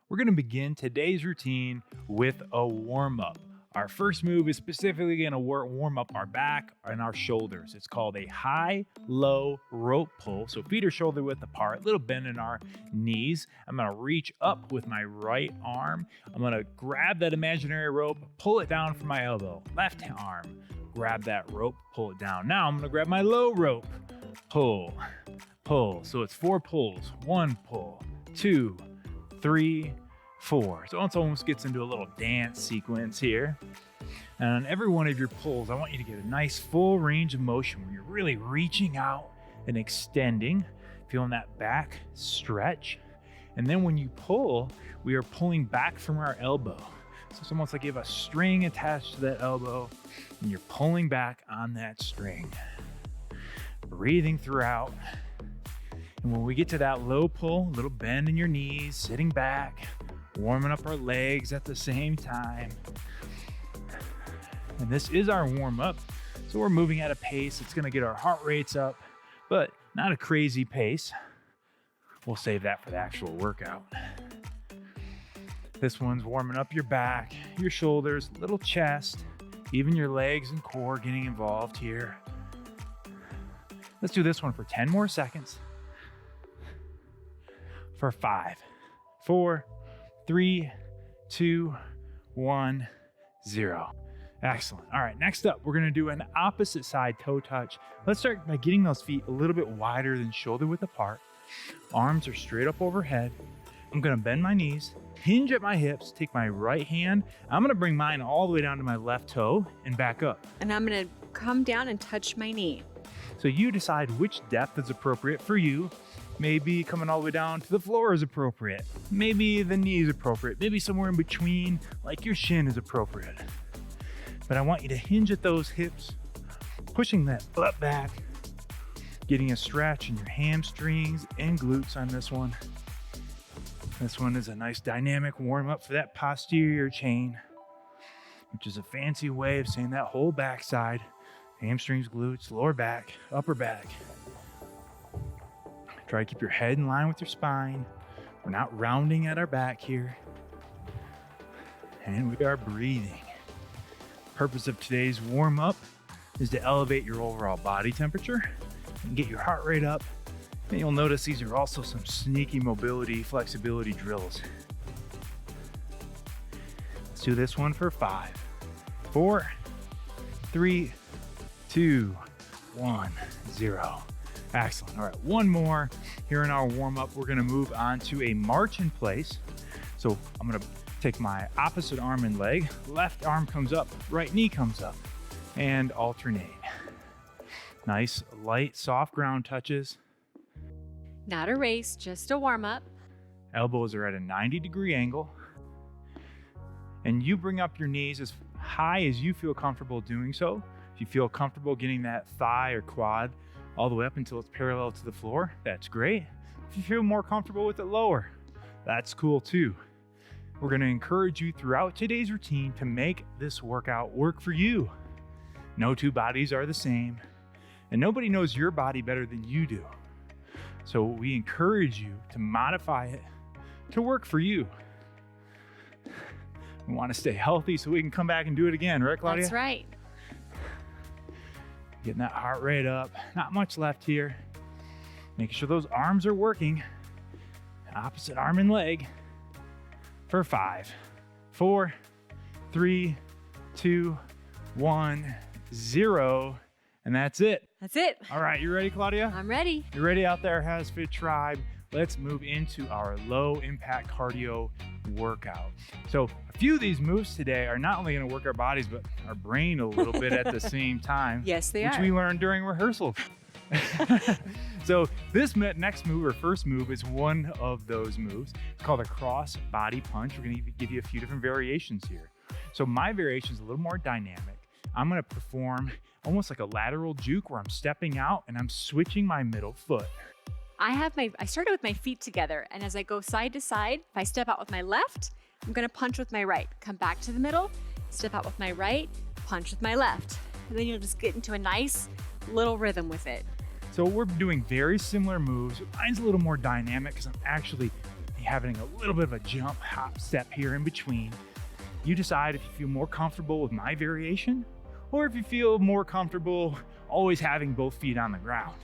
we're going to begin today's routine with a warm-up. Our first move is specifically going to warm up our back and our shoulders. It's called a high-low rope pull. So feet are shoulder width apart, little bend in our knees. I'm going to reach up with my right arm. I'm going to grab that imaginary rope, pull it down from my elbow. Left arm, grab that rope, pull it down. Now I'm going to grab my low rope, pull, pull. So it's 4 pulls. 1 pull, 2, 3, 4. So it almost gets into a little dance sequence here. And on every one of your pulls, I want you to get a nice full range of motion where you're really reaching out and extending, feeling that back stretch. And then when you pull, we are pulling back from our elbow. So it's almost like you have a string attached to that elbow and you're pulling back on that string. Breathing throughout. And when we get to that low pull, a little bend in your knees, sitting back, warming up our legs at the same time. And this is our warm up. So we're moving at a pace. It's gonna get our heart rates up, but not a crazy pace. We'll save that for the actual workout. This one's warming up your back, your shoulders, little chest, even your legs and core getting involved here. Let's do this one for 10 more seconds. For 5, 4, 3, 2, 1, 0. Excellent. All right, next up, we're gonna do an opposite side toe touch. Let's start by getting those feet a little bit wider than shoulder width apart. Arms are straight up overhead. I'm gonna bend my knees, hinge at my hips, take my right hand. I'm gonna bring mine all the way down to my left toe and back up. And I'm gonna come down and touch my knee. So you decide which depth is appropriate for you. Maybe coming all the way down to the floor is appropriate. Maybe the knee is appropriate. Maybe somewhere in between, like your shin is appropriate. But I want you to hinge at those hips, pushing that butt back, getting a stretch in your hamstrings and glutes on this one. This one is a nice dynamic warm up for that posterior chain, which is a fancy way of saying that whole backside, hamstrings, glutes, lower back, upper back. Try to keep your head in line with your spine. We're not rounding at our back here. And we are breathing. Purpose of today's warm up is to elevate your overall body temperature and get your heart rate up. And you'll notice these are also some sneaky mobility, flexibility drills. Let's do this one for 5, 4, 3, 2, 1, 0. Excellent. All right, one more here in our warm up. We're gonna move on to a march in place. So I'm gonna take my opposite arm and leg. Left arm comes up, right knee comes up, and alternate. Nice, light, soft ground touches. Not a race, just a warm up. Elbows are at a 90-degree angle. And you bring up your knees as high as you feel comfortable doing so. If you feel comfortable getting that thigh or quad all the way up until it's parallel to the floor, that's great. If you feel more comfortable with it lower, that's cool too. We're gonna encourage you throughout today's routine to make this workout work for you. No two bodies are the same, and nobody knows your body better than you do. So we encourage you to modify it to work for you. We wanna stay healthy so we can come back and do it again, right, Claudia? That's right. Getting that heart rate up. Not much left here. Making sure those arms are working. Opposite arm and leg for 5, 4, 3, 2, 1, 0. And that's it. That's it. All right, you ready, Claudia? I'm ready. You ready out there, HasFit Tribe? Let's move into our low impact cardio workout. So a few of these moves today are not only going to work our bodies, but our brain a little bit at the same time. Yes, they which are. we learned during rehearsals. So this next move or first move is one of those moves. It's called a cross body punch. We're going to give you a few different variations here. So my variation is a little more dynamic. I'm going to perform almost like a lateral juke where I'm stepping out and I'm switching my middle foot. I started with my feet together, and as I go side to side, if I step out with my left, I'm gonna punch with my right. Come back to the middle, step out with my right, punch with my left. And then you'll just get into a nice little rhythm with it. So we're doing very similar moves. Mine's a little more dynamic because I'm actually You're having a little bit of a jump, hop, step here in between. You decide if you feel more comfortable with my variation, or if you feel more comfortable always having both feet on the ground.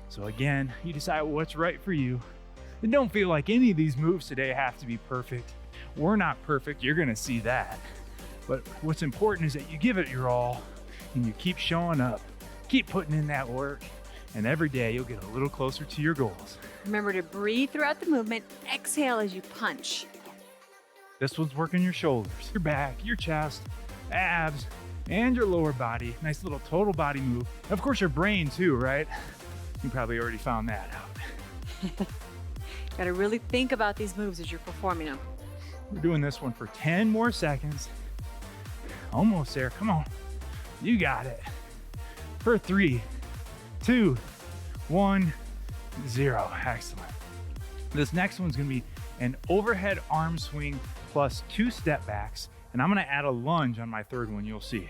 So again, you decide what's right for you. And don't feel like any of these moves today have to be perfect. We're not perfect, you're gonna see that. But what's important is that you give it your all and you keep showing up, keep putting in that work, and every day you'll get a little closer to your goals. Remember to breathe throughout the movement. Exhale as you punch. This one's working your shoulders, your back, your chest, abs, and your lower body. Nice little total body move. Of course, your brain too, right? You probably already found that out. Got to really think about these moves as you're performing them. We're doing this one for 10 more seconds. Almost there, come on. You got it. For 3, 2, 1, 0. Excellent. This next one's gonna be an overhead arm swing plus 2 step backs, and I'm gonna add a lunge on my third one, you'll see.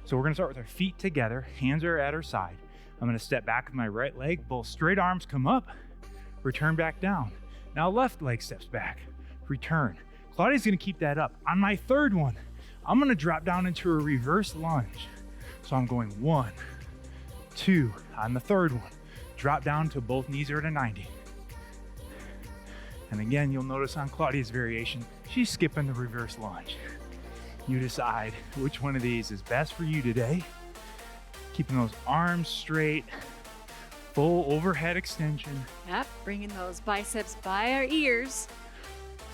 So we're gonna start with our feet together, hands are at our side. I'm gonna step back with my right leg, both straight arms come up, return back down. Now left leg steps back, return. Claudia's gonna keep that up. On my third one, I'm gonna drop down into a reverse lunge. So I'm going 1, 2, on the third one. Drop down till both knees are at a 90. And again, you'll notice on Claudia's variation, she's skipping the reverse lunge. You decide which one of these is best for you today. Keeping those arms straight, full overhead extension. Yep, bringing those biceps by our ears.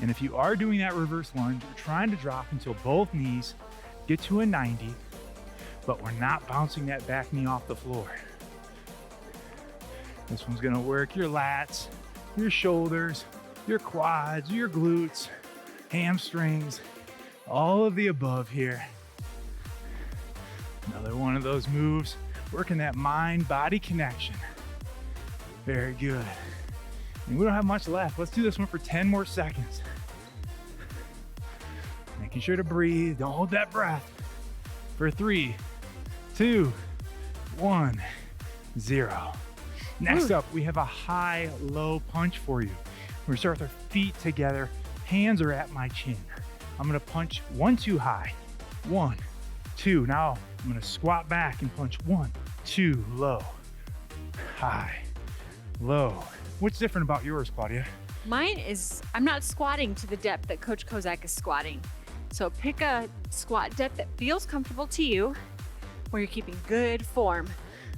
And if you are doing that reverse lunge, we're trying to drop until both knees get to a 90, but we're not bouncing that back knee off the floor. This one's gonna work your lats, your shoulders, your quads, your glutes, hamstrings, all of the above here. Another one of those moves, working that mind-body connection. Very good. And we don't have much left. Let's do this one for 10 more seconds. Making sure to breathe, don't hold that breath. For 3, 2, 1, 0. Next up, we have a high-low punch for you. We're gonna start with our feet together, hands are at my chin. I'm gonna punch 1, 2 high, 1, 2. Now I'm gonna squat back and punch 1, 2, low, high, low. What's different about yours, Claudia? Mine is, I'm not squatting to the depth that Coach Kozak is squatting. So pick a squat depth that feels comfortable to you, where you're keeping good form.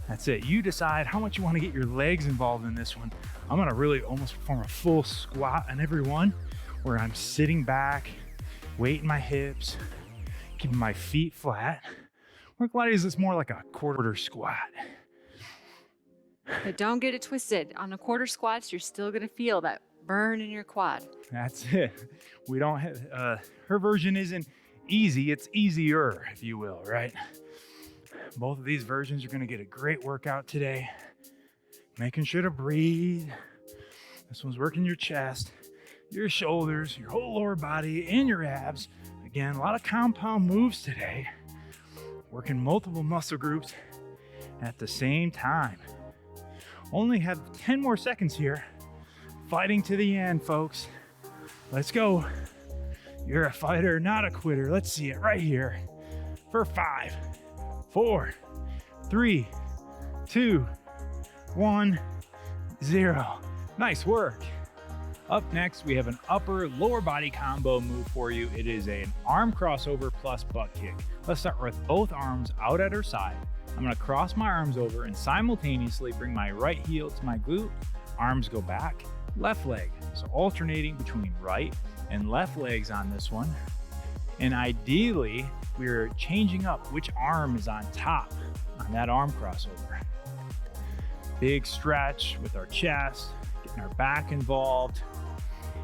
That's it. You decide how much you want to get your legs involved in this one. I'm gonna really almost perform a full squat on every one, where I'm sitting back, weight in my hips, keeping my feet flat. Where Claudia's is more like a quarter squat. But don't get it twisted. On the quarter squats, you're still gonna feel that burn in your quad. That's it. We don't have, her version isn't easy, it's easier, if you will, right? Both of these versions, you're gonna get a great workout today. Making sure to breathe. This one's working your chest, your shoulders, your whole lower body, and your abs. Again, a lot of compound moves today. Working multiple muscle groups at the same time. Only have 10 more seconds here. Fighting to the end, folks. Let's go. You're a fighter, not a quitter. Let's see it right here. For 5, 4, 3, 2, 1, 0. Nice work. Up next, we have an upper lower body combo move for you. It is an arm crossover plus butt kick. Let's start with both arms out at her side. I'm gonna cross my arms over and simultaneously bring my right heel to my glute. Arms go back, left leg. So alternating between right and left legs on this one. And ideally, we're changing up which arm is on top on that arm crossover. Big stretch with our chest, getting our back involved,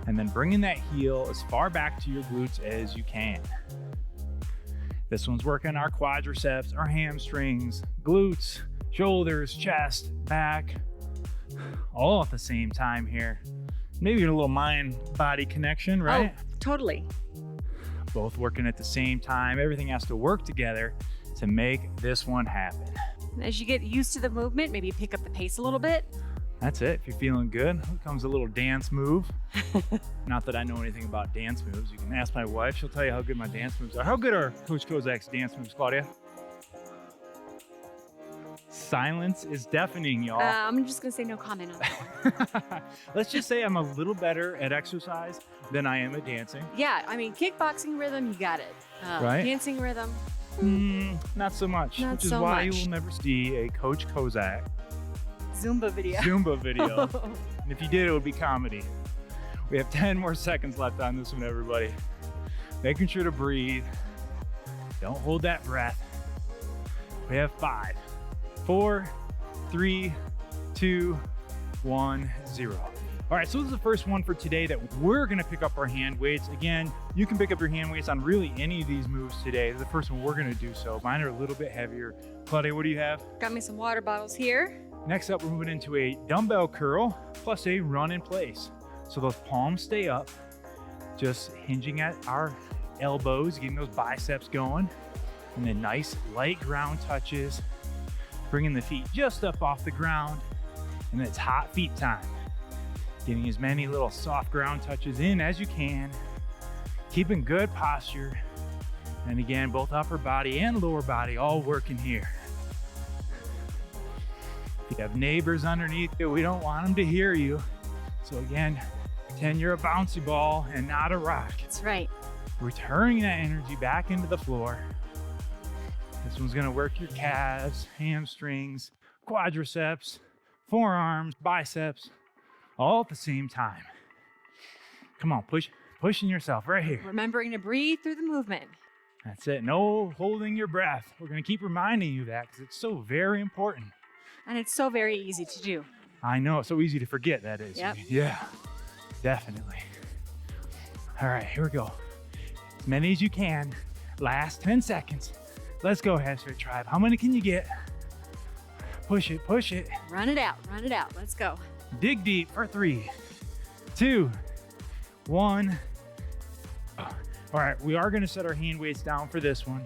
and then bringing that heel as far back to your glutes as you can. This one's working our quadriceps, our hamstrings, glutes, shoulders, chest, back, all at the same time here. Maybe a little mind-body connection, right? Oh, totally. Both working at the same time. Everything has to work together to make this one happen. As you get used to the movement, maybe pick up the pace a little bit. That's it. If you're feeling good, here comes a little dance move. Not that I know anything about dance moves. You can ask my wife. She'll tell you how good my dance moves are. How good are Coach Kozak's dance moves, Claudia? Silence is deafening, y'all. I'm just gonna say no comment on that one. Let's just say I'm a little better at exercise than I am at dancing. Yeah, I mean, kickboxing rhythm, you got it. Right? Dancing rhythm, Not so much, Not which is so why much. you will never see a Coach Kozak Zumba video. Zumba video. And if you did, it would be comedy. We have 10 more seconds left on this one, everybody. Making sure to breathe. Don't hold that breath. We have 5, 4, 3, 2, 1, 0. All right, so this is the first one for today that we're gonna pick up our hand weights. Again, you can pick up your hand weights on really any of these moves today. This is the first one we're gonna do, so mine are a little bit heavier. Claudia, what do you have? Got me some water bottles here. Next up, we're moving into a dumbbell curl plus a run in place. So those palms stay up, just hinging at our elbows, getting those biceps going. And then nice light ground touches, bringing the feet just up off the ground. And then it's hot feet time. Getting as many little soft ground touches in as you can, keeping good posture. And again, both upper body and lower body all working here. If you have neighbors underneath you, we don't want them to hear you. So again, pretend you're a bouncy ball and not a rock. That's right. Returning that energy back into the floor. This one's gonna work your calves, hamstrings, quadriceps, forearms, biceps, all at the same time. Come on, pushing yourself right here. Remembering to breathe through the movement. That's it, no holding your breath. We're gonna keep reminding you that because it's so very important. And it's so very easy to do. I know, it's so easy to forget that is. Yep. Yeah, definitely. All right, here we go. As many as you can. Last 10 seconds. Let's go, Hashtag Tribe. How many can you get? Push it, push it. Run it out, run it out. Let's go. Dig deep for 3, 2, 1. All right, we are gonna set our hand weights down for this one.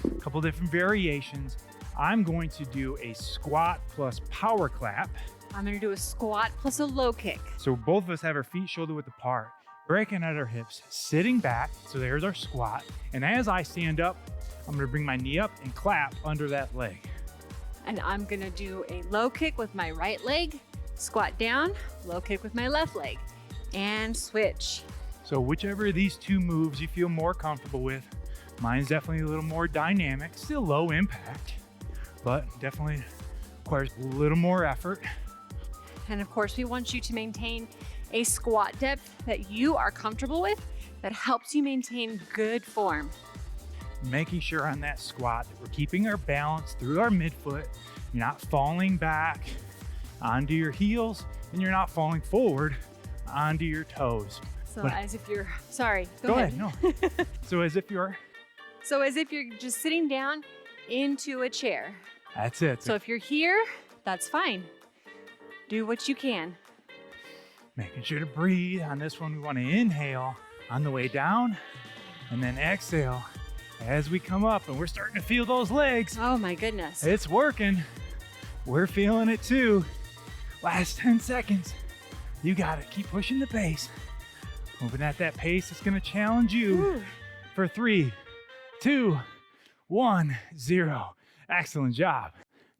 A couple different variations. I'm going to do a squat plus power clap. I'm gonna do a squat plus a low kick. So both of us have our feet shoulder width apart, breaking at our hips, sitting back. So there's our squat. And as I stand up, I'm gonna bring my knee up and clap under that leg. And I'm gonna do a low kick with my right leg, squat down, low kick with my left leg, and switch. So whichever of these two moves you feel more comfortable with. Mine's definitely a little more dynamic, still low impact, but definitely requires a little more effort. And of course, we want you to maintain a squat depth that you are comfortable with that helps you maintain good form. Making sure on that squat that we're keeping our balance through our midfoot. You're not falling back onto your heels and you're not falling forward onto your toes. So But- as if you're, sorry, Go ahead, no. So as if you're, So as if you're just sitting down into a chair. that's it. So if you're here, that's fine. Do what you can. Making sure to breathe. On this one, we want to inhale on the way down and then exhale as we come up. And we're starting to feel those legs. Oh my goodness. It's working. We're feeling it too. Last 10 seconds. You got it. Keep pushing the pace. Moving at that pace, it's going to challenge you Whew. for 3, 2, 1, 0. Excellent job.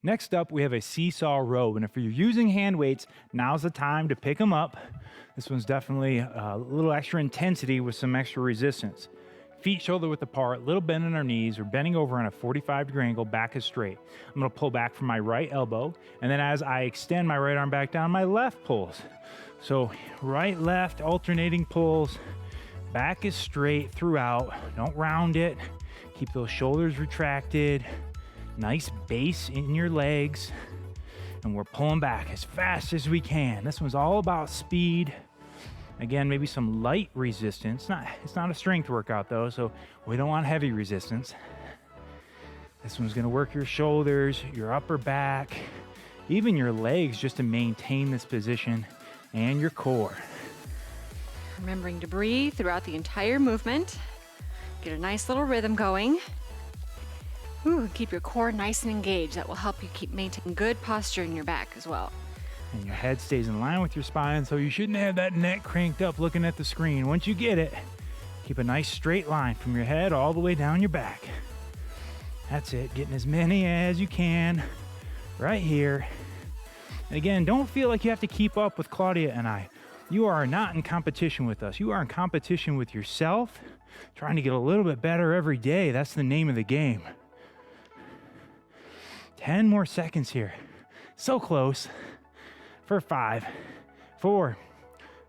Next up, we have a seesaw row. And if you're using hand weights, now's the time to pick them up. This one's definitely a little extra intensity with some extra resistance. Feet shoulder width apart, little bend in our knees. We're bending over on a 45-degree angle, back is straight. I'm gonna pull back from my right elbow. And then as I extend my right arm back down, my left pulls. So right, left, alternating pulls. Back is straight throughout. Don't round it. Keep those shoulders retracted. Nice base in your legs. And we're pulling back as fast as we can. This one's all about speed. Again, maybe some light resistance. It's not a strength workout though, so we don't want heavy resistance. This one's gonna work your shoulders, your upper back, even your legs just to maintain this position, and your core. Remembering to breathe throughout the entire movement. Get a nice little rhythm going. Ooh, keep your core nice and engaged. That will help you keep maintaining good posture in your back as well. And your head stays in line with your spine, so you shouldn't have that neck cranked up looking at the screen. Once you get it, keep a nice straight line from your head all the way down your back. That's it, getting as many as you can right here. And again, don't feel like you have to keep up with Claudia and I. You are not in competition with us. You are in competition with yourself, trying to get a little bit better every day. That's the name of the game. 10 more seconds here. So close. For 5, 4,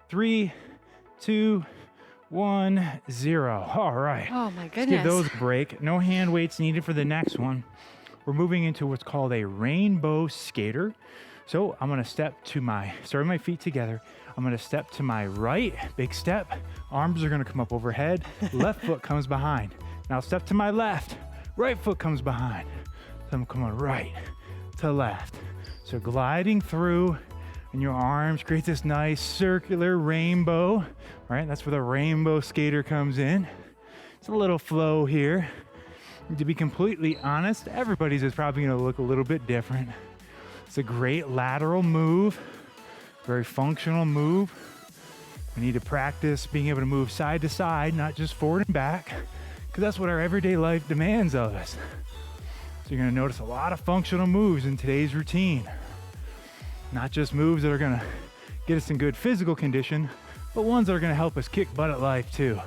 3, 2, 1, 0. All right. Oh my Let's goodness. give those a break. No hand weights needed for the next one. We're moving into what's called a rainbow skater. So I'm gonna start with my feet together. I'm gonna step to my right, big step. Arms are gonna come up overhead. Left foot comes behind. Now step to my left. Right foot comes behind. So I'm coming right to left. So gliding through, and your arms create this nice circular rainbow, right? That's where the rainbow skater comes in. It's a little flow here. And to be completely honest, everybody's is probably gonna look a little bit different. It's a great lateral move, very functional move. We need to practice being able to move side to side, not just forward and back, because that's what our everyday life demands of us. So you're gonna notice a lot of functional moves in today's routine. Not just moves that are gonna get us in good physical condition, but ones that are gonna help us kick butt at life too.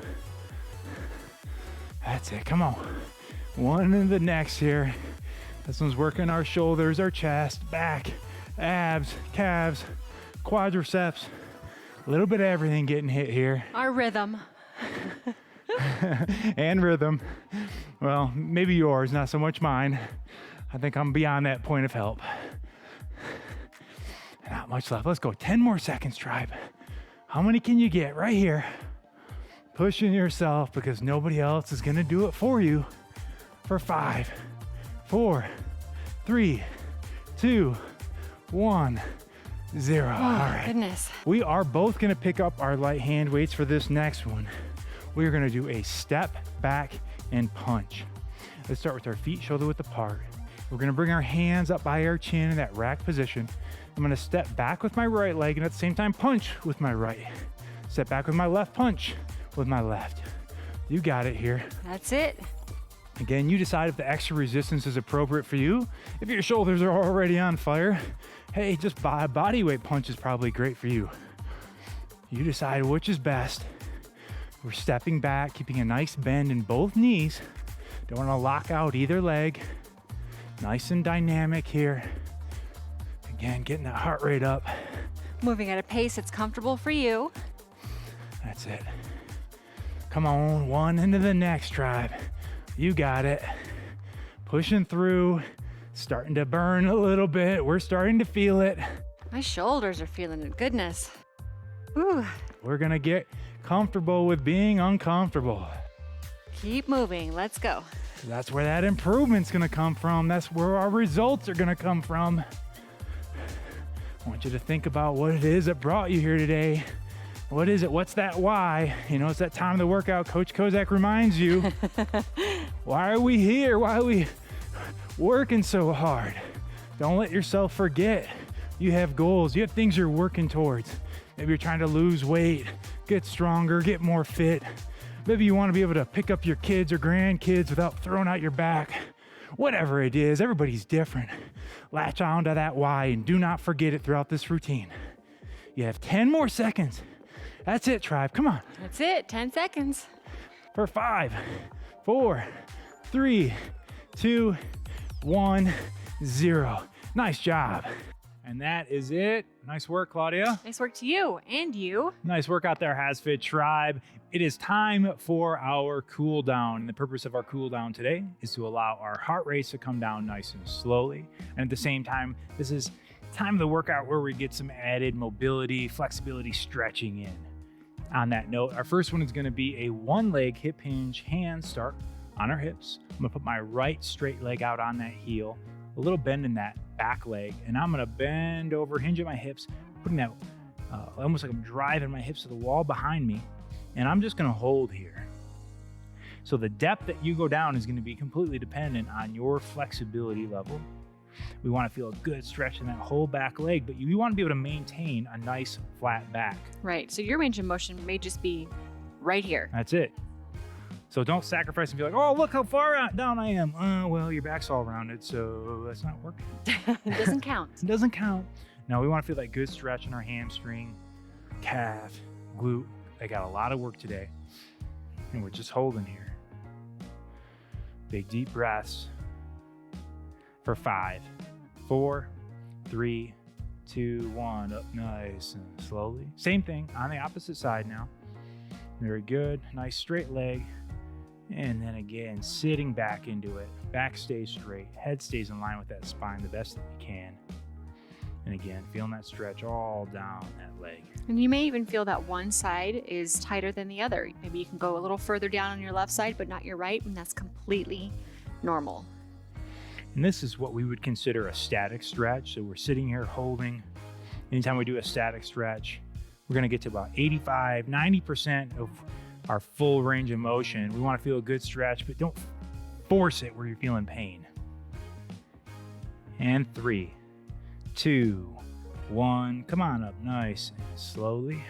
That's it, come on. One in the next here. This one's working our shoulders, our chest, back, abs, calves, quadriceps. A little bit of everything getting hit here. Our rhythm. And rhythm. Well, maybe yours, not so much mine. I think I'm beyond that point of help. Not much left. Let's go. 10 more seconds, tribe. How many can you get right here? Pushing yourself because nobody else is going to do it for you. For 5, 4, 3, 2, 1, 0. Oh, All right. goodness. We are both going to pick up our light hand weights for this next one. We are going to do a step back and punch. Let's start with our feet shoulder width apart. We're going to bring our hands up by our chin in that rack position. I'm going to step back with my right leg and at the same time punch with my right. Step back with my left, punch with my left. You got it here. That's it. Again, you decide if the extra resistance is appropriate for you. If your shoulders are already on fire, hey, just a body weight punch is probably great for you. You decide which is best. We're stepping back, keeping a nice bend in both knees. Don't want to lock out either leg. Nice and dynamic here. Again, getting that heart rate up. Moving at a pace that's comfortable for you. That's it. Come on, one into the next, tribe. You got it. Pushing through, starting to burn a little bit. We're starting to feel it. My shoulders are feeling it. Goodness. Ooh. We're gonna get comfortable with being uncomfortable. Keep moving. Let's go. That's where that improvement's gonna come from. That's where our results are gonna come from. I want you to think about what it is that brought you here today. What is it? What's that why? You know, it's that time of the workout Coach Kozak reminds you. Why are we here? Why are we working so hard? Don't let yourself forget. You have goals. You have things you're working towards. Maybe you're trying to lose weight, get stronger, get more fit. Maybe you want to be able to pick up your kids or grandkids without throwing out your back. Whatever it is, everybody's different. Latch on to that why and do not forget it throughout this routine. You have 10 more seconds. That's it, tribe. Come on. That's it. 10 seconds. For 5, 4, 3, 2, 1, 0. Nice job. And that is it. Nice work, Claudia. Nice work to you and you. Nice work out there, HasFit Tribe. It is time for our cool down. And the purpose of our cool down today is to allow our heart rates to come down nice and slowly. And at the same time, this is time of the workout where we get some added mobility, flexibility, stretching in. On that note, our first one is going to be a one leg hip hinge hand start on our hips. I'm going to put my right straight leg out on that heel, a little bend in that back leg, and I'm going to bend over, hinge at my hips, putting that almost like I'm driving my hips to the wall behind me. And I'm just going to hold here. So the depth that you go down is going to be completely dependent on your flexibility level. We want to feel a good stretch in that whole back leg, but you want to be able to maintain a nice flat back. Right. So your range of motion may just be right here. That's it. So don't sacrifice and be like, oh, look how far down I am. Well, your back's all rounded, so that's not working. It doesn't count. It doesn't count. No, we want to feel that good stretch in our hamstring, calf, glute. I got a lot of work today, and we're just holding here. Big deep breaths for 5, 4, 3, 2, 1. Up nice and slowly. Same thing on the opposite side now. Very good. Nice straight leg. And then again, sitting back into it. Back stays straight. Head stays in line with that spine the best that you can. And again, feeling that stretch all down that leg. And you may even feel that one side is tighter than the other. Maybe you can go a little further down on your left side, but not your right, and that's completely normal. And this is what we would consider a static stretch. So we're sitting here holding. Anytime we do a static stretch, we're going to get to about 85, 90% of our full range of motion. We want to feel a good stretch, but don't force it where you're feeling pain. And 3, 2, 1. Come on up nice and slowly.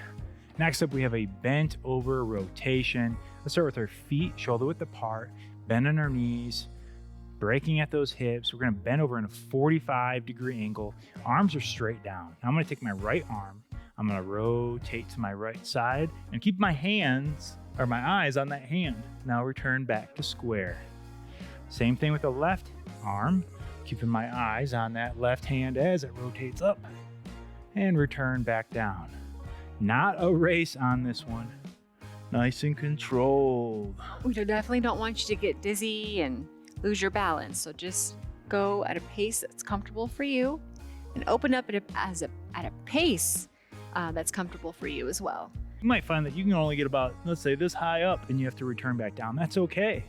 Next up, we have a bent over rotation. Let's start with our feet shoulder width apart, bend on our knees, breaking at those hips. We're going to bend over in a 45-degree angle. Arms are straight down. Now I'm going to take my right arm. I'm going to rotate to my right side and keep my hands or my eyes on that hand. Now return back to square. Same thing with the left arm, keeping my eyes on that left hand as it rotates up and return back down. Not a race on this one. Nice and controlled. We definitely don't want you to get dizzy and lose your balance. So just go at a pace that's comfortable for you and open up at a pace that's comfortable for you as well. You might find that you can only get about, let's say, this high up and you have to return back down. That's okay.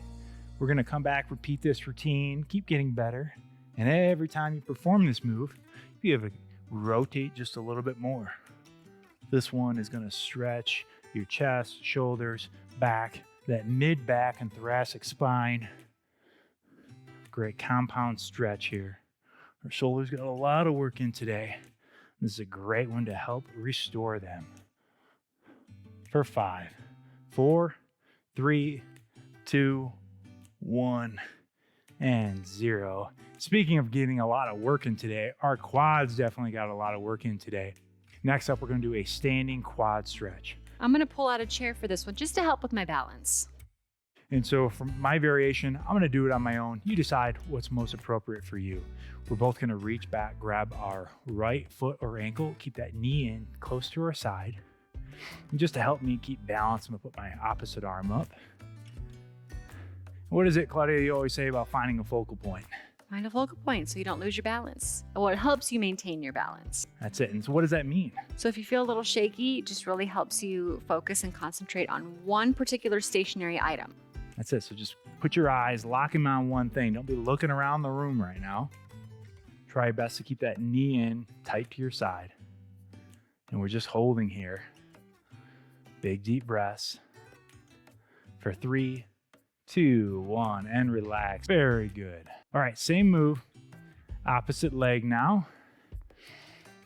We're going to come back, repeat this routine, keep getting better. And every time you perform this move, you have to rotate just a little bit more. This one is going to stretch your chest, shoulders, back, that mid back and thoracic spine. Great compound stretch here. Our shoulders got a lot of work in today. This is a great one to help restore them. For 5, 4, 3, 2, 1, and 0. Speaking of getting a lot of work in today, our quads definitely got a lot of work in today. Next up, we're going to do a standing quad stretch. I'm going to pull out a chair for this one just to help with my balance. And so for my variation, I'm going to do it on my own. You decide what's most appropriate for you. We're both going to reach back, grab our right foot or ankle, keep that knee in close to our side. And just to help me keep balance, I'm going to put my opposite arm up. What is it, Claudia, you always say about finding a focal point? Find a focal point so you don't lose your balance. Well, it helps you maintain your balance. That's it. And so what does that mean? So if you feel a little shaky, it just really helps you focus and concentrate on one particular stationary item. That's it. So just put your eyes, lock them on one thing. Don't be looking around the room right now. Try your best to keep that knee in tight to your side. And we're just holding here. Big deep breaths. For 3, 2, 1, and relax. Very good. All right, same move. Opposite leg now.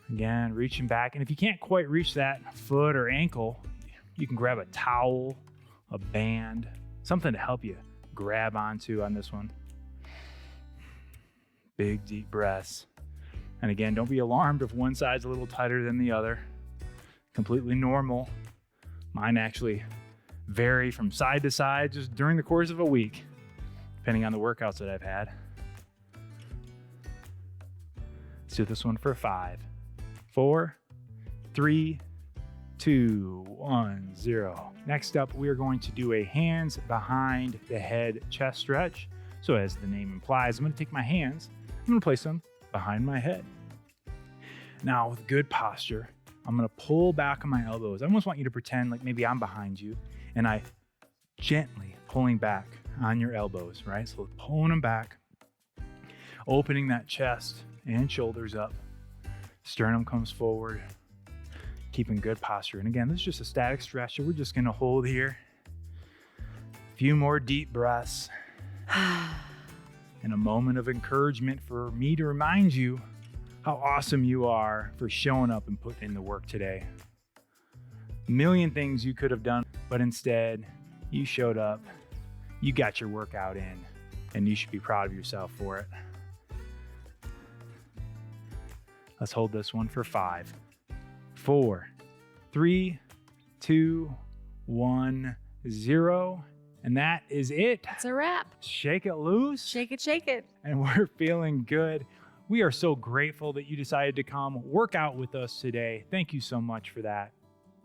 Again, reaching back. And if you can't quite reach that foot or ankle, you can grab a towel, a band, something to help you grab onto on this one. Big deep breaths. And again, don't be alarmed if one side's a little tighter than the other. Completely normal. Mine actually vary from side to side just during the course of a week, depending on the workouts that I've had. Let's do this one for 5, 4, 3, 2, 1, 0. Next up, we are going to do a hands behind the head chest stretch. So as the name implies, I'm going to take my hands, I'm going to place them behind my head. Now with good posture, I'm going to pull back on my elbows. I almost want you to pretend like maybe I'm behind you and I gently pulling back on your elbows, right? So pulling them back, opening that chest and shoulders up. Sternum comes forward, keeping good posture. And again, this is just a static stretch, so we're just going to hold here. A few more deep breaths. and a moment of encouragement for me to remind you how awesome you are for showing up and putting in the work today. A million things you could have done, but instead, you showed up, you got your workout in, and you should be proud of yourself for it. Let's hold this one for 5, 4, 3, 2, 1, 0. And that is it. That's a wrap. Shake it loose. Shake it, shake it. And we're feeling good. We are so grateful that you decided to come work out with us today. Thank you so much for that.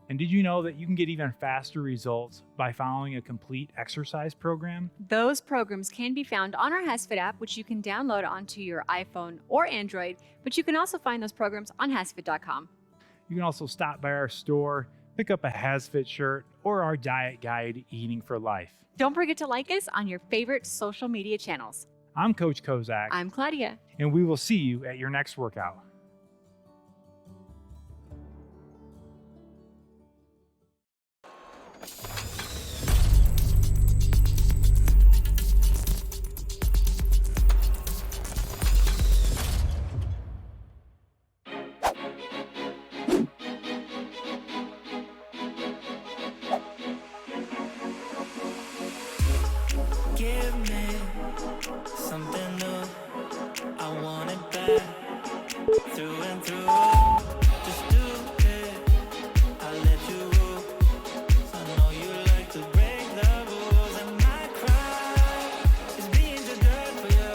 And did you know that you can get even faster results by following a complete exercise program? Those programs can be found on our HasFit app, which you can download onto your iPhone or Android, but you can also find those programs on hasfit.com. You can also stop by our store, pick up a HasFit shirt or our diet guide, Eating for Life. Don't forget to like us on your favorite social media channels. I'm Coach Kozak. I'm Claudia. And we will see you at your next workout. Give me something new. I want it back through and through. Just do it. I'll let you rule. I know you like to break the rules. And my cry is being too good for you.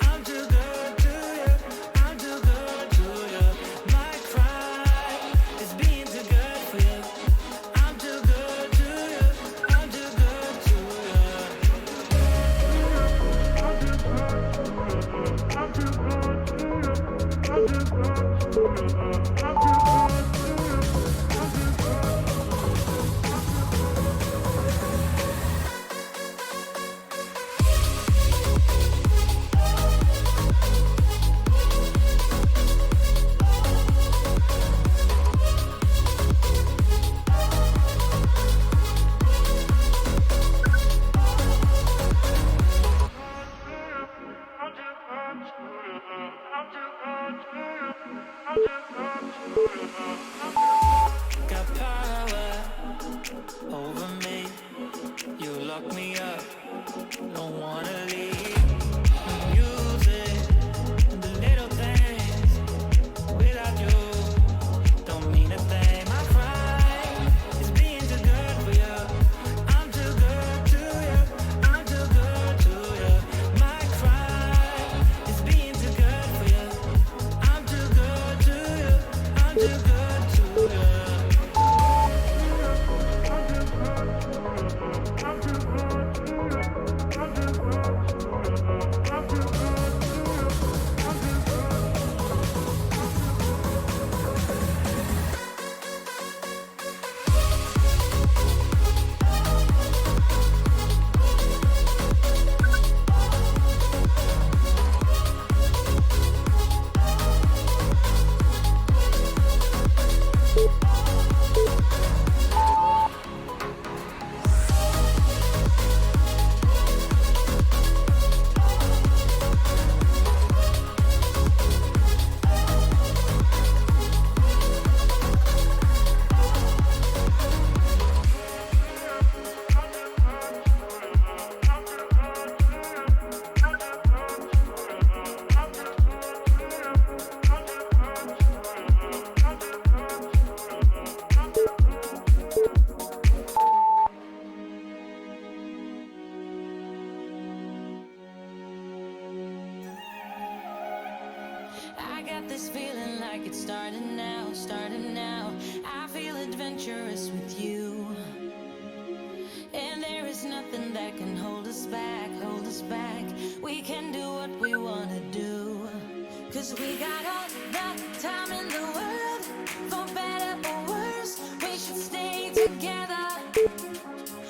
I'm too good to you. I'm too good to you. My cry is being too good for you. I'm too good to you. I'm too good to you. Got power over me. You lock me up, don't wanna leave. Music, the little things. Without you, don't mean a thing. My cry is being too good for you. I'm too good to you. I'm too good to you. My cry is being too good for you. I'm too good to you. I'm too good to you. I got this feeling like it's starting now, starting now. I feel adventurous with you. And there is nothing that can hold us back, hold us back. We can do what we wanna do. 'Cause we got all the time in the world. For better or worse, we should stay together.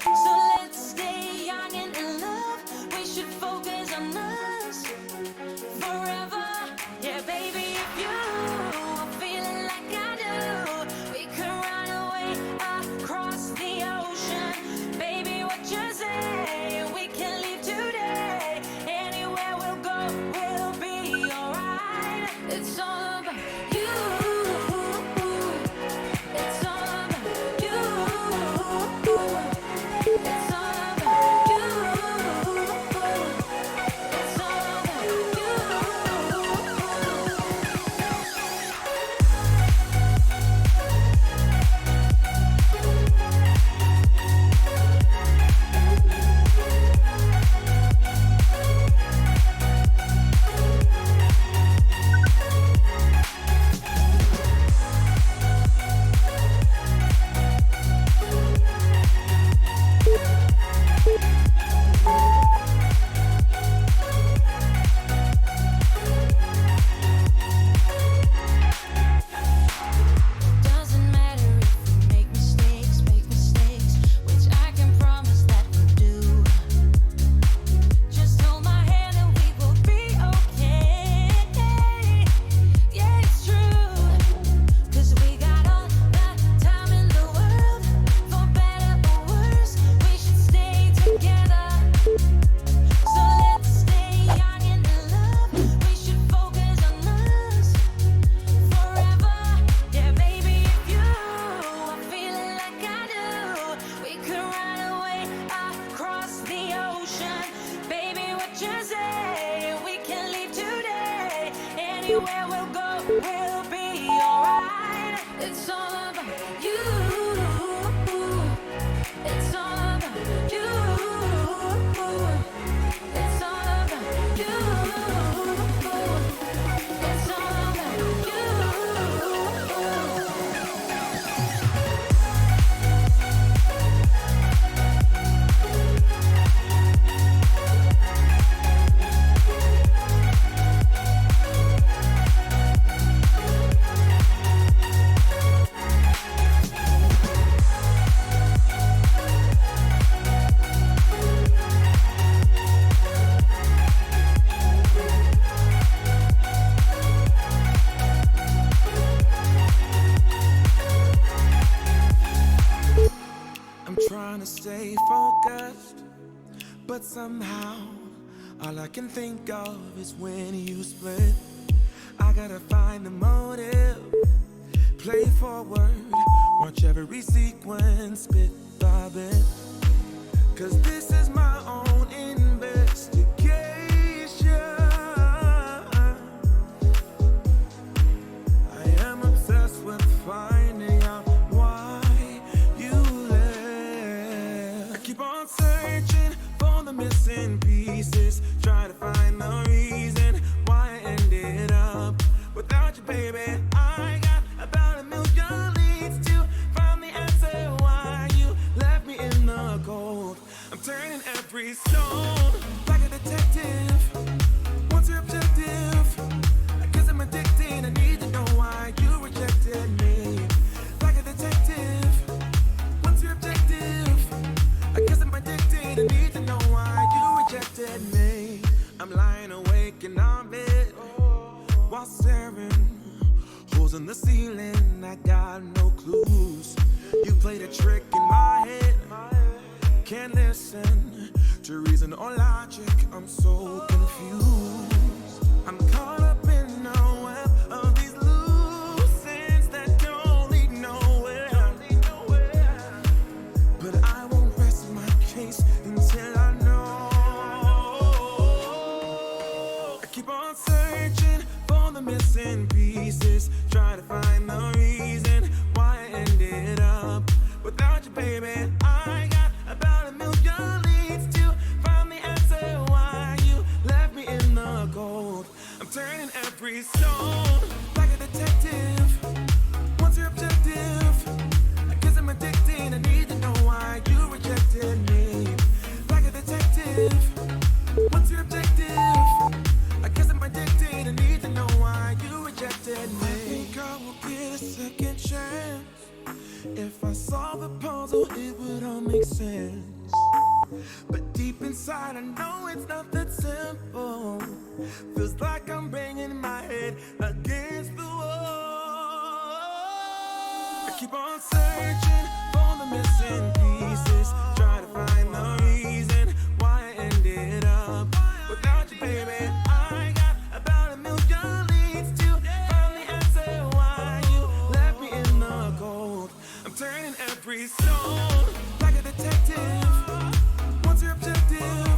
So let's stay young and in love. We should focus on us forever. Yeah, baby, if you are feeling like I do, we could run away across the ocean. Baby, what you say? We can leave today. Anywhere we'll Anywhere we'll go, we'll be alright. It's all about you. It's all about you. It's all about you. It's all about you. Trying to stay focused, but somehow all I can think of is when you split. I gotta find the motive, play forward, watch every sequence bit by bit, 'cause this is my own investigation. I am obsessed with finding out why you left. I keep on searching for the missing pieces, trying to find the reason why I ended up without you, baby. I got about a million leads to find the answer why you left me in the cold. I'm turning every stone like a detective. What's your objective? I guess I'm addicted. I need to know why you rejected me. Like a detective. What's your objective? I guess I'm addicted. I need to know why you rejected me. I'm lying awake in our bed while staring holes in the ceiling. I got no clues. You played a trick in my head. Can't listen to reason or logic. I'm so confused. I'm caught up in a web of these loose ends that don't lead nowhere. But I won't rest my case until I know. I keep on searching for the missing pieces, try to find the reason why I ended up without you, baby. I got about a million leads to find the answer why you left me in the cold. I'm turning every stone like a detective. What's your objective? I guess I'm addicted. I need to know why you rejected me. Like a detective. What's your objective? I guess I'm addicted. I need to know why you rejected me. I think I will get a second chance. If I solve the puzzle, it would all make sense. But deep inside, I know it's not that simple. Feels like I'm banging my head against the wall. I keep on searching for the missing pieces, try to find the reason why I ended up without you, baby. I got about a million leads to find the answer why you left me in the cold. I'm turning every stone like a detective. What's your objective?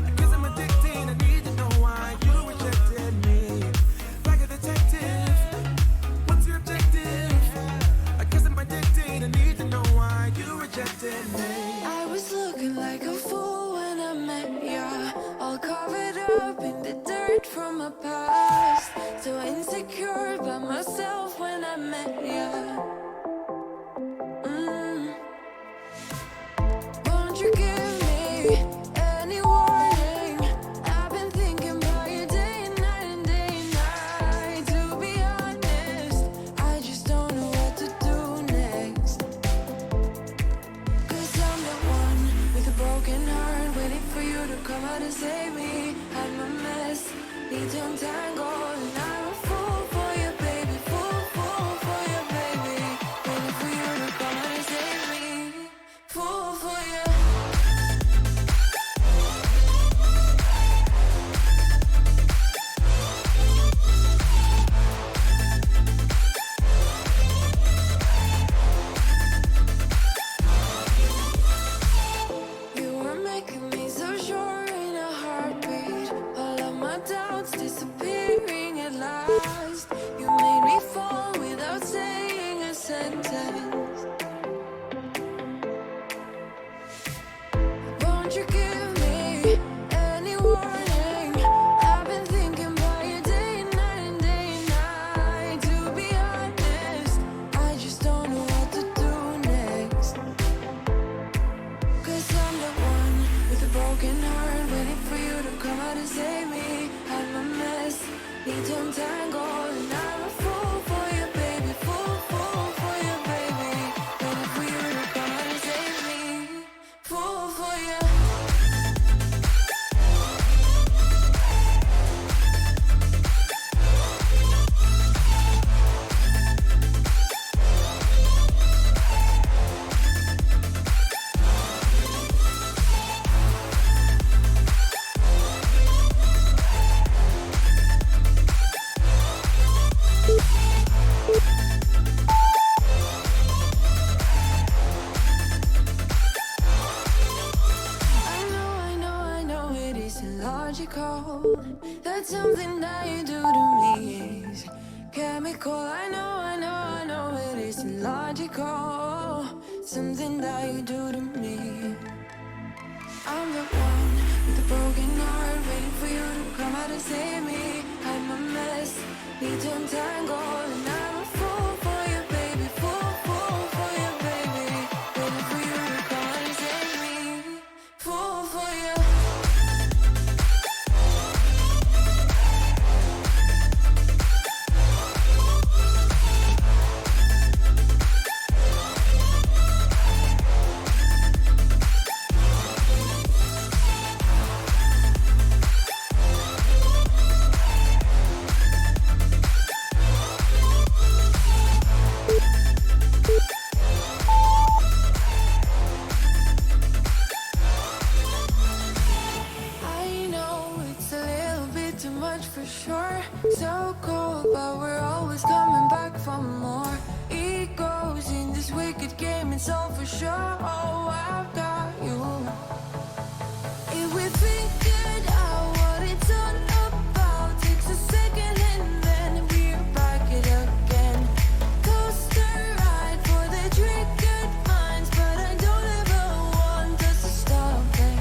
I guess I'm addicted. I need to know why you rejected me. Like a detective. What's your objective? I guess I'm addicted. I need to know why you rejected me. I was looking like a fool when I met ya, all covered up in the dirt from my past. So insecure by myself when I met ya. Won't you give me any warning? I've been thinking about you day and night and day and night. To be honest, I just don't know what to do next. 'Cause I'm the one with a broken heart, waiting for you to come out and save me. I'm a mess, need to untangle, and I'm a fool for you, baby. Fool for you, baby. Waiting for you to come out and save me. Fool for you. You were making me so sure in a heartbeat. All of my doubts disappearing at last. Won't you give me any warning? I've been thinking about you day and night and day and night. To be honest, I just don't know what to do next. 'Cause I'm the one with a broken heart, waiting for you to come out and save me. I'm a mess, need to untangle, and I'm a fool for you, baby. Fool for you, baby. Waiting for you to come out and save me. Fool for you. I know it isn't logical. That's something that you do to me is chemical. I know it isn't logical. Something that you do to me. I'm the one with a broken heart, waiting for you to come out and save me. I'm a mess, need to untangle, and I'm a fool for you, baby. Fool for you, baby. Waiting for you to come out and save me. Fool for you. I know it's a little bit too much for sure. So cold, but we're always coming back for more. Egos in this wicked game, it's all for sure. Oh, I've got you. If we figured out what it's all about, takes a second and then we're back it again. Coaster ride for the triggered minds, but I don't ever want us to stop it.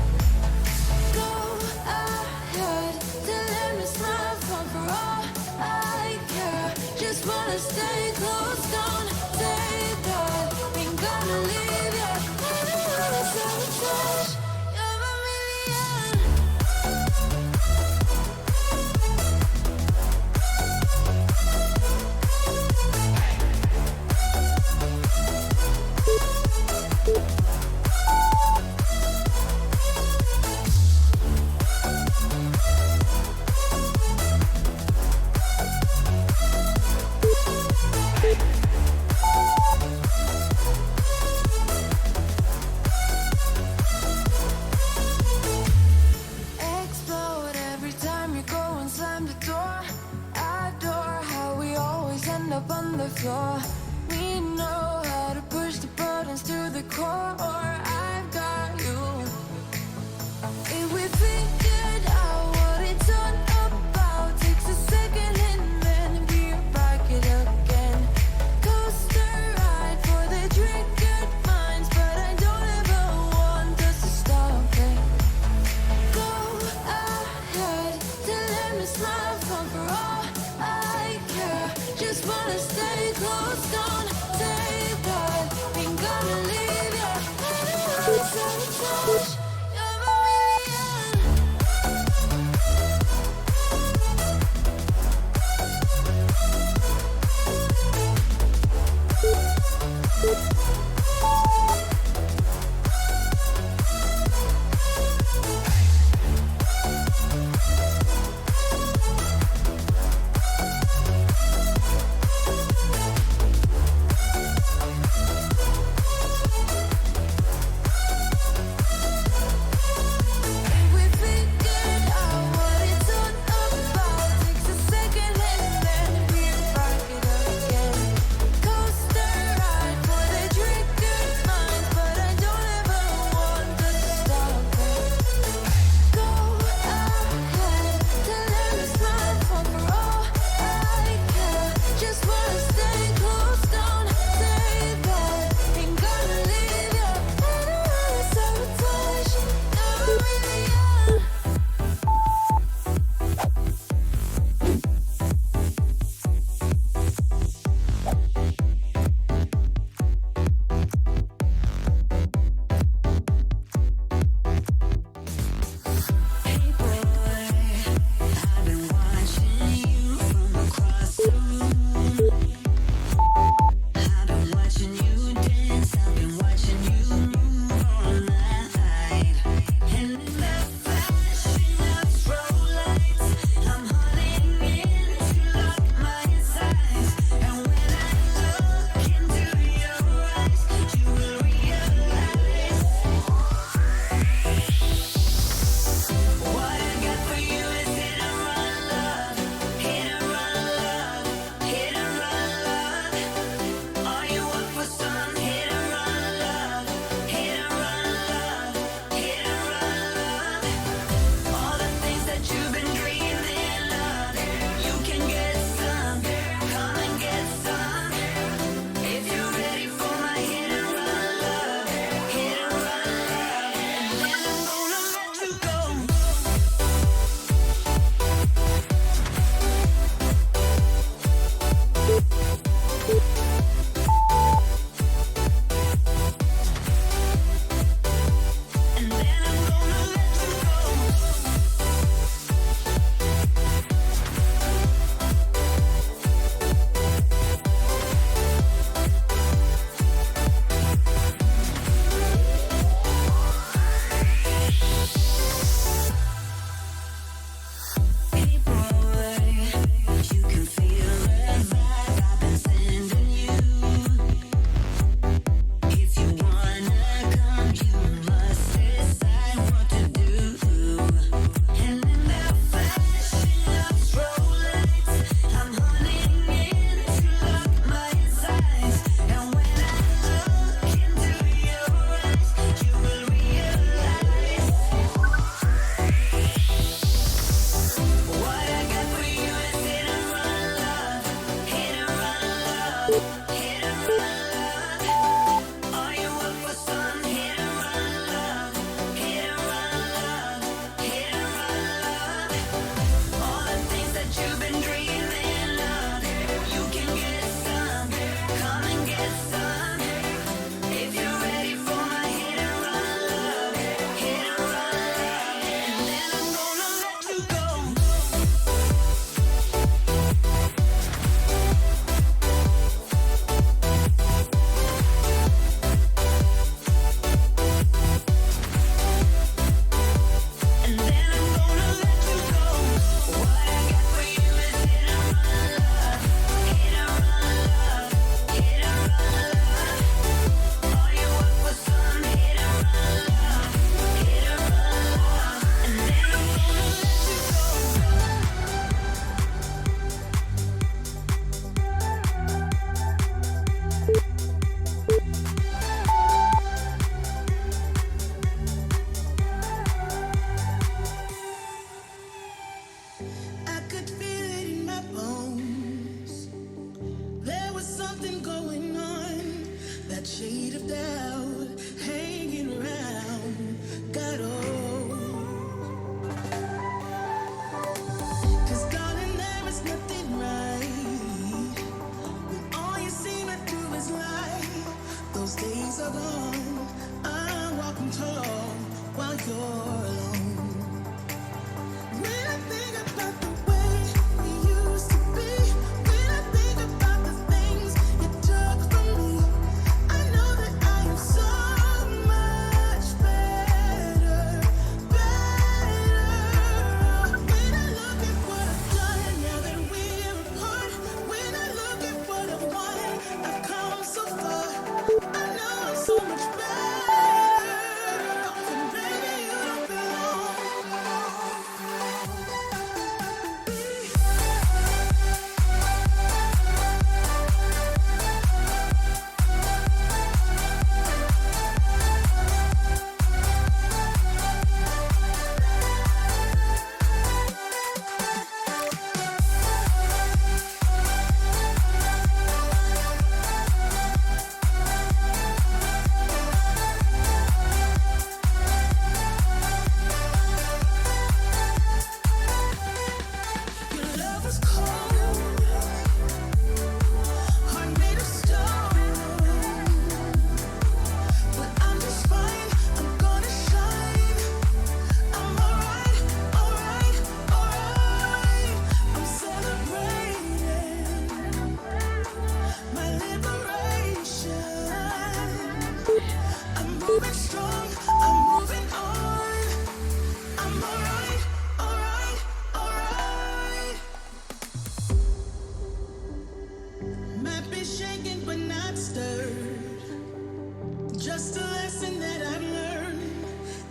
Go ahead, tell them it's my fault for all I care. Just wanna stay close, don't say that. Ain't gonna leave yet. I don't wanna sabotage. You're a million. Explode every time you go and slam the door. Adore how we always end up on the floor. We know how to push the buttons to the core. I've got you. If we figured out what it's all about, takes a second and then we're back it again. Coaster ride for the triggered minds, but I don't ever want us to stop it. Go ahead, tell them it's my fault for all I care. Just wanna stay close, don't say that. Ain't gonna leave yet. I don't wanna sabotage. You're a million.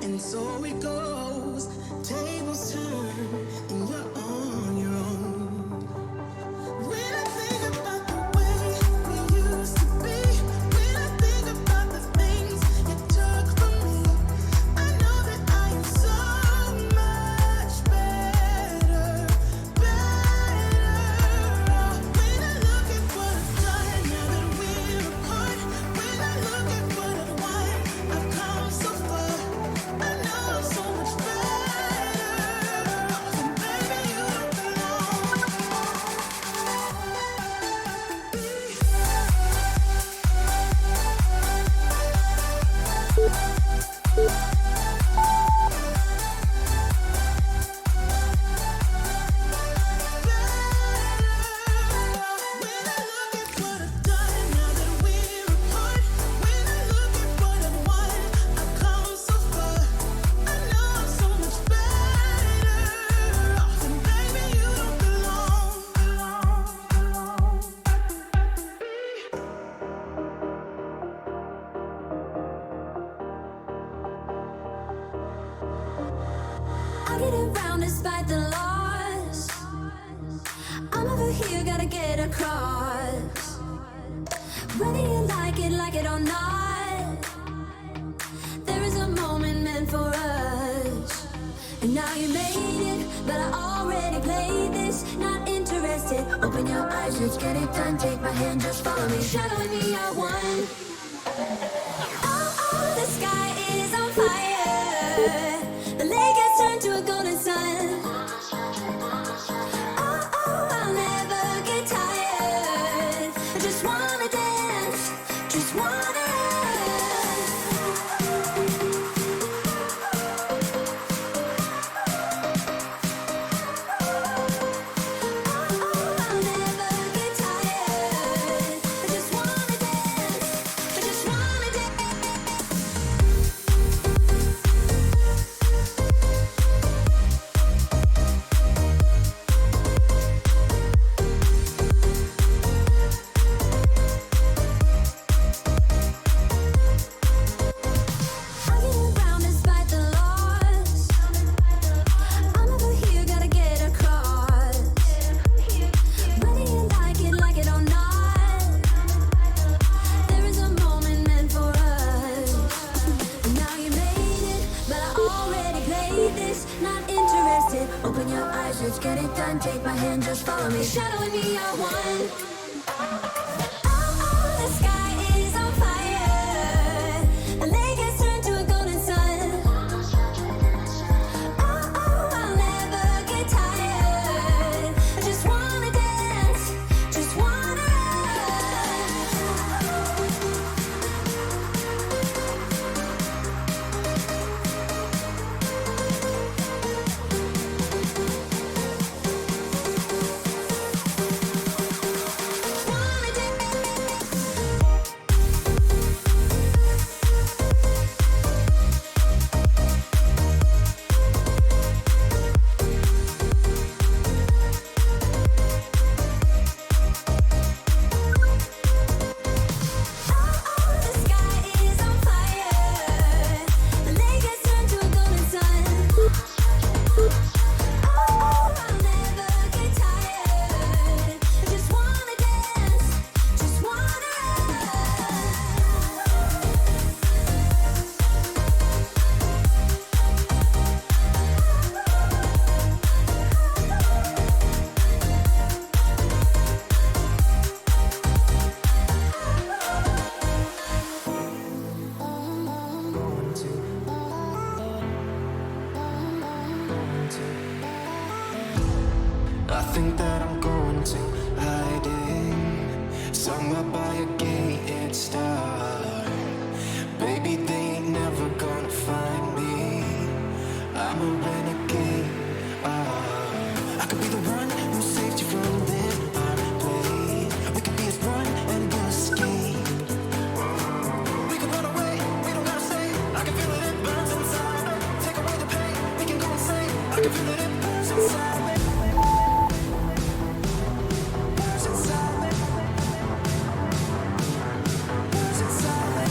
And so it goes, tables turn, and you're on your own. When I think about the way we used to be, when I think about the things you took from me, I know that I am so much better, better off. When I look at what I've done now that we're apart, when I look at what I've won, I've come so far. I know I'm so much better off, and baby, you don't belong. When I look at what I've done now that we're apart, when I look at what I've won, I've come so far. I know I'm so much better off, and baby, you don't belong. I get around despite the loss. I'm over here, gotta get across. Whether you like it or not, there is a moment meant for us. And now you made it, but I already played this. Not interested, open your eyes, let's get it done. Take my hand, just follow me. Shadowing me, I won. Oh, the sky is on fire. The lake has turned to a golden sun. Oh, I'll never get tired. I just wanna dance, just wanna dance. Oh, I'll never get tired. I just wanna dance, I just wanna dance. I get around despite the loss. I'm over here, gotta get across. Whether you like it or not, there is a moment meant for us. And now you made it, but I already played this. Not interested, open your eyes, let's get it done. Take my hand, just follow me. Shadowing me, I won. Oh, the sky is on fire. The lake has turned to a golden sun. Oh, I'll never get tired. I just wanna dance, just wanna wanna dance. Oh, the sky is on fire. The lake has turned to a golden sun. Oh, I'll never get tired. I just wanna dance, just wanna. I think that I'm going to hiding somewhere by a gated star. Baby, they ain't never gonna find me. I'm a renegade. I could be the one who saved you from this play. We could be as one and we'll escape. We can run away, we don't gotta stay. I can feel it, it burns inside. Take away the pain, we can go insane. I can feel it, it burns inside me. Burns inside me. Burns inside me.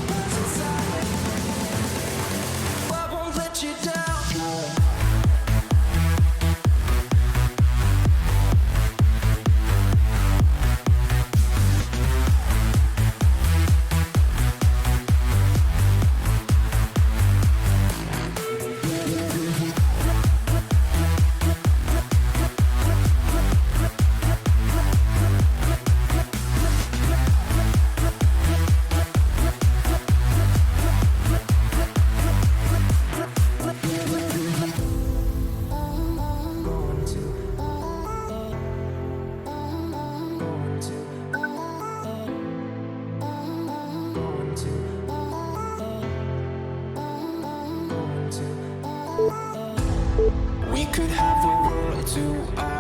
Burns inside me.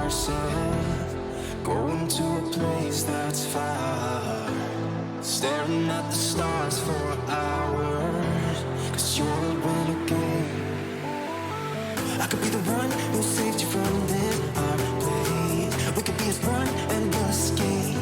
ourselves, going to a place that's far, staring at the stars for hours, 'cause you're a renegade. I could be the one who saved you from this heartbreak. We could be as one and we'll escape.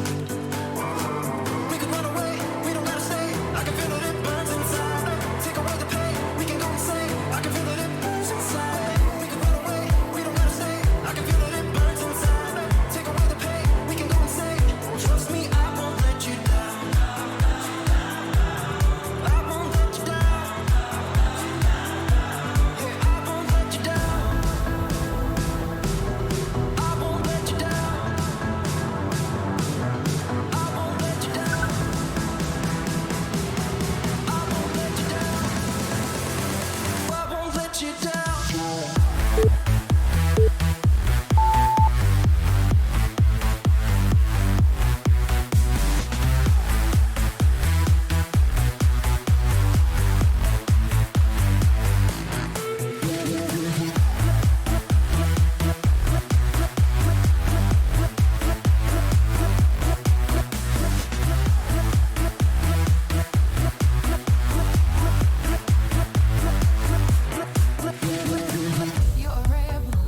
We could run away, we don't gotta stay. I can feel it, it burns inside. Take away the pain, we can go insane. I can feel it, it burns inside. We could run away, we don't gotta stay. I can feel it, it burns inside. Take away the pain, we can go insane. Trust me, I won't let you down. I won't let you down. Yeah, I won't let you down. I won't let you down. I won't let you down. I won't let you down. I won't let you down. You're a rebel,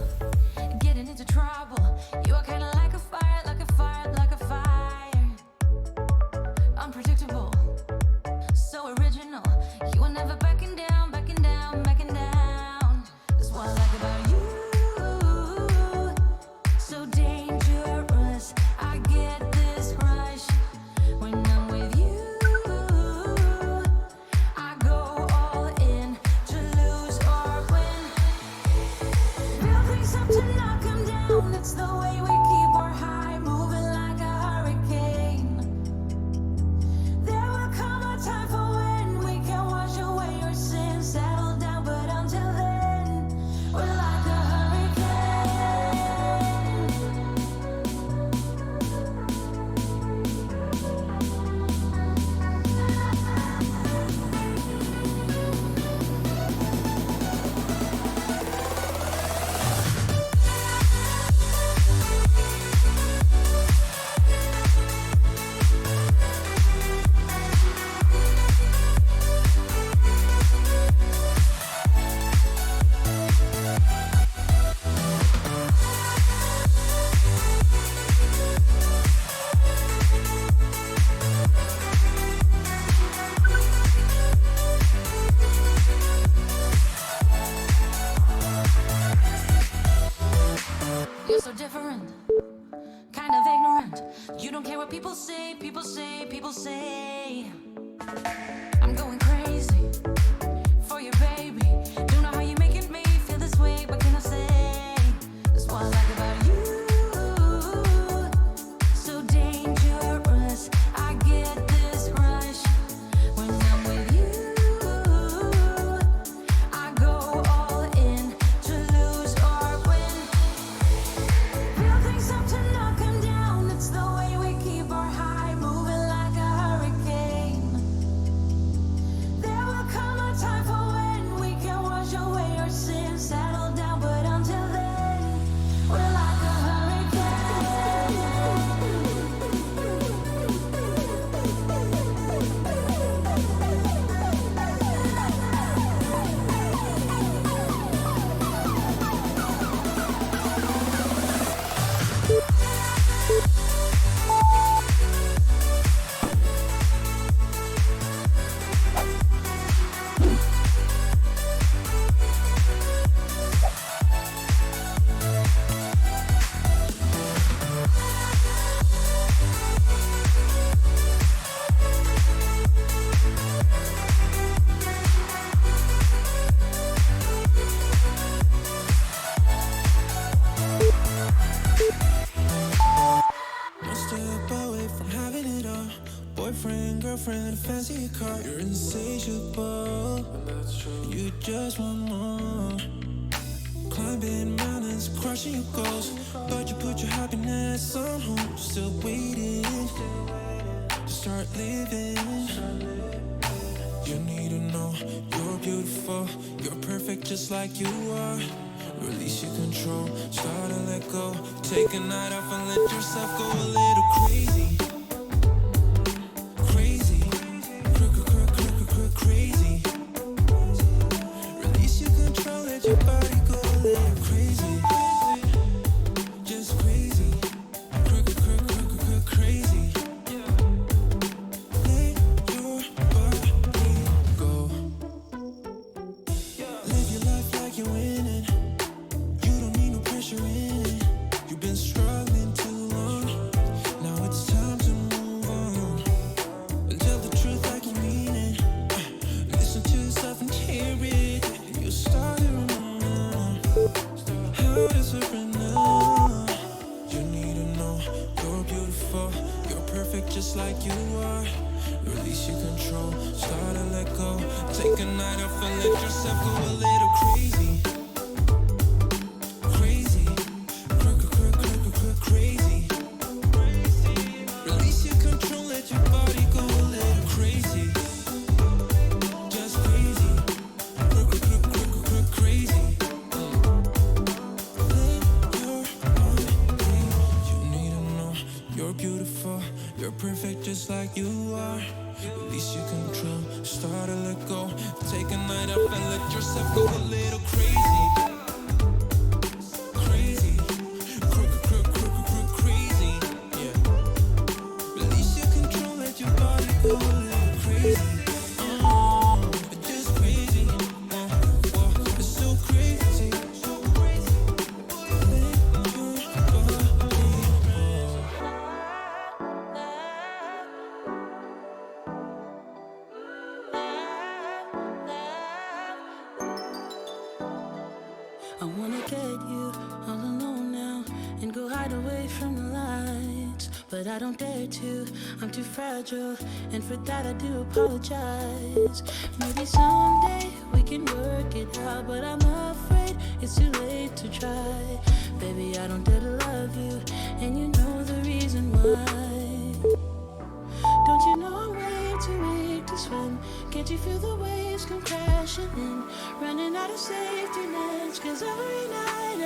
getting into trouble. You are kinda like a fire, like a fire, like a fire. Unpredictable, so original. You are never backing down, backing down, backing down. That's what I like about you. So dangerous, I get this rush when I'm with you. I go all in to lose or win. Build things up to knock 'em down. It's the way we keep our high, moving like a hurricane. There will come a time for when we can wash away your sins, settle down, but until then, we're like a hurricane. You're so different, kind of ignorant. You don't care what people say, people say, people say. I'm going crazy for you, baby. Don't know how you're making me feel this way. What can I say? That's what I like about you. So dangerous, I get this rush when I'm with you. I go all in to lose or win. Build things up to knock 'em down. It's the way we keep our high, moving like a hurricane. There will come a time for when we can wash away our sins, settle down, but until then, we're like a One step away from having it all. Boyfriend, girlfriend, fancy car. You're insatiable. You just want more. Climbing mountains, crushing your goals. But you put your happiness on hold. Still waiting to start living. You need to know you're beautiful. You're perfect just like you are. Release your control, start to let go. Take a night off and let yourself go a little crazy. Crazy, crazy. Release your control, let your body go a little crazy. Just crazy, crazy. Let your body go. Live your life like you're winning. You don't need no pressure in it. You've been struggling too long. Now it's time to move on. And tell the truth like you mean it. Listen to yourself and hear it. And you'll start to remember how to surrender. You need to know you're beautiful. You're perfect just like you are. Release your control, start to let go. Take a night off and let yourself go a little crazy. Crazy, crazy. Release your control, let your body go a little crazy. Just crazy, crazy. Let your body breathe. You need to know you're beautiful. You're perfect just like you are. Release your control, start to let go. Take a night off and let yourself go a little crazy. Crazy, crazy, yeah. Release your control, let your body go a little crazy. Just crazy, it's so crazy. Let your body go. I wanna get you all alone now and go hide away from the lights. But I don't dare to, I'm too fragile, and for that I do apologize. Maybe someday we can work it out, but I'm afraid it's too late to try. Baby, I don't dare to love you, and you know the reason why. Don't you know I'm way too weak to swim? Can't you feel the waves come crashing in? Running out of safety nets, 'cause every night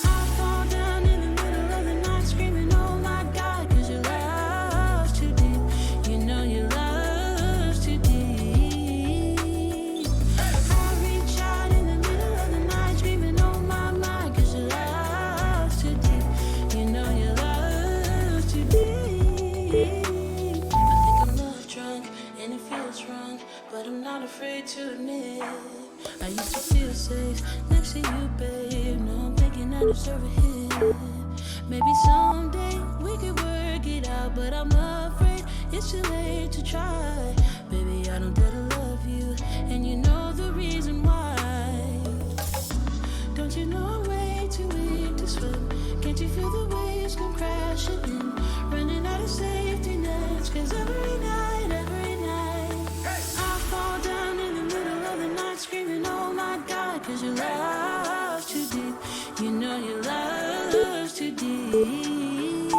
I fall down in the middle of the night screaming, oh my God, 'cause your love's too deep. You know your love's too deep. I reach out in the middle of the night screaming, oh my, 'cause your love's too deep. You know your love's too deep. I think I'm love drunk and it feels wrong, but I'm not afraid to admit I used to feel safe next to you, babe. No, I'm thinking I deserve a hit. Maybe someday we could work it out, but I'm afraid it's too late to try. Baby, I don't dare to love you, and you know the reason why. Don't you know I'm way too weak to swim? Can't you feel the waves come crashing in? Running out of safety nets, 'cause every night I fall down in the middle of the night screaming, oh my God, 'cause your love's too deep. You know your love's too deep.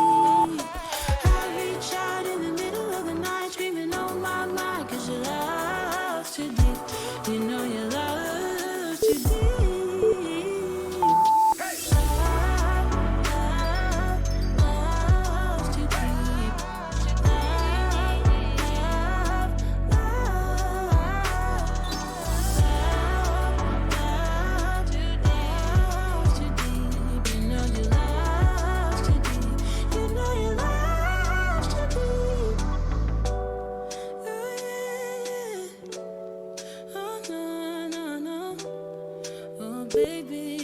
I reach out in the middle of the night screaming, oh my, 'cause your love's too deep. You know your love's too deep. Love's too deep. Baby,